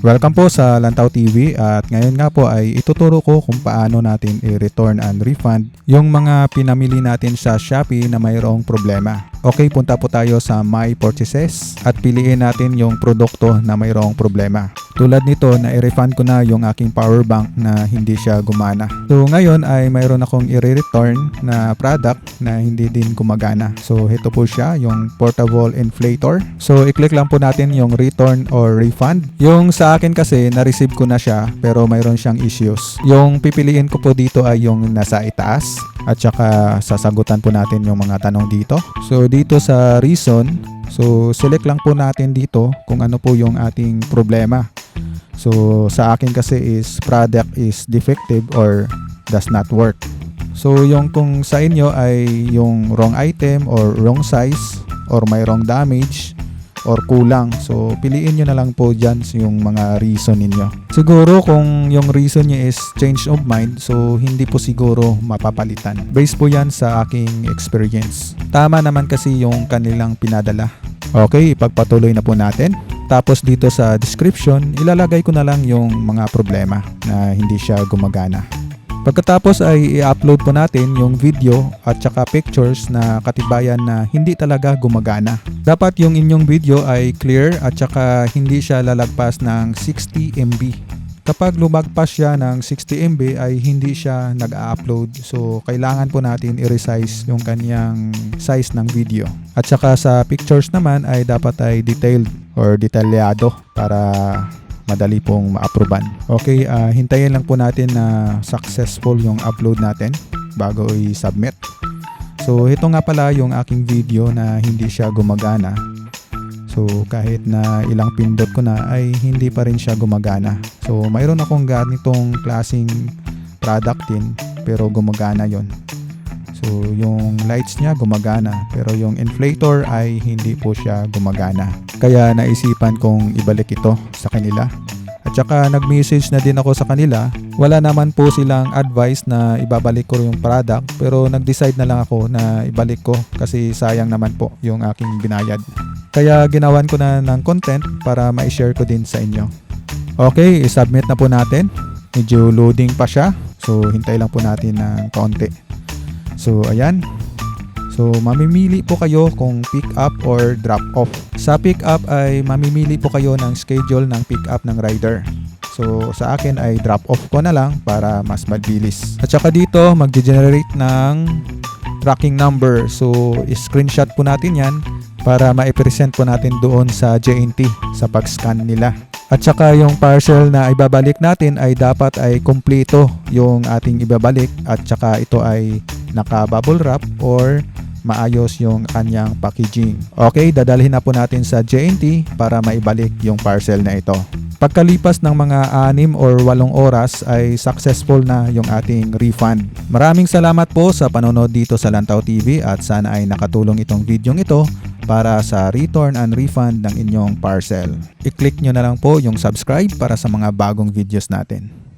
Welcome po sa Lantaw TV at ngayon nga po ay ituturo ko kung paano natin i-return and refund yung mga pinamili natin sa Shopee na mayroong problema. Okay, punta po tayo sa My Purchases at piliin natin yung produkto na mayroong problema. Tulad nito na i-refund ko na yung aking power bank na hindi siya gumana. So ngayon ay mayroon akong i-return na product na hindi din gumagana. So ito po siya, yung portable inflator. So i-click lang po natin yung return or refund. Yung sa akin kasi na-receive ko na siya pero mayroon siyang issues. Yung pipiliin ko po dito ay yung nasa itaas at saka sasagutan po natin yung mga tanong dito. So dito sa reason, so select lang po natin dito kung ano po yung ating problema. So sa akin kasi is product is defective or does not work. So yung kung sa inyo ay yung wrong item or wrong size or may wrong damage or kulang. So piliin nyo na lang po dyan yung mga reason ninyo. Siguro kung yung reason nyo is change of mind, so hindi po siguro mapapalitan. Based po yan sa aking experience. Tama naman kasi yung kanilang pinadala. Okay, ipagpatuloy na po natin. Tapos dito sa description, ilalagay ko na lang yung mga problema na hindi siya gumagana. Pagkatapos ay i-upload po natin yung video at saka pictures na katibayan na hindi talaga gumagana. Dapat yung inyong video ay clear at saka hindi siya lalagpas ng 60 MB. Kapag lumagpas siya ng 60 MB ay hindi siya nag-a-upload. So kailangan po natin i-resize yung kanyang size ng video. At saka sa pictures naman ay dapat ay detailed or detalyado para madali pong ma-approvean. Okay, hintayin lang po natin na successful yung upload natin bago i-submit. So ito nga pala yung aking video na hindi siya gumagana. So kahit na ilang pindot ko na ay hindi pa rin siya gumagana. So mayroon akong ganitong klaseng product din pero gumagana yon. So yung lights niya gumagana pero yung inflator ay hindi po siya gumagana. Kaya naisipan kong ibalik ito sa kanila. At saka nag-message na din ako sa kanila. Wala naman po silang advice na ibabalik ko yung product pero nag-decide na lang ako na ibalik ko kasi sayang naman po yung aking binayad. Kaya ginawan ko na ng content para ma-share ko din sa inyo. Okay, i-submit na po natin. Medyo loading pa siya. So hintay lang po natin ng kaunti. So ayan. So mamimili po kayo kung pick up or drop off. Sa pick up ay mamimili po kayo ng schedule ng pick up ng rider. So sa akin ay drop off ko na lang para mas mabilis. At saka dito mag-generate ng tracking number. So screenshot po natin yan para ma-present po natin doon sa JNT sa pag-scan nila. At saka yung parcel na ibabalik natin ay dapat ay kumpleto yung ating ibabalik at saka ito ay naka-bubble wrap or maayos yung kanyang packaging. Okay, dadalhin na po natin sa JNT para maibalik yung parcel na ito. Pagkalipas ng mga 6 or 8 oras ay successful na yung ating refund. Maraming salamat po sa panonood dito sa Lantaw TV at sana ay nakatulong itong videong ito para sa return and refund ng inyong parcel. I-click nyo na lang po yung subscribe para sa mga bagong videos natin.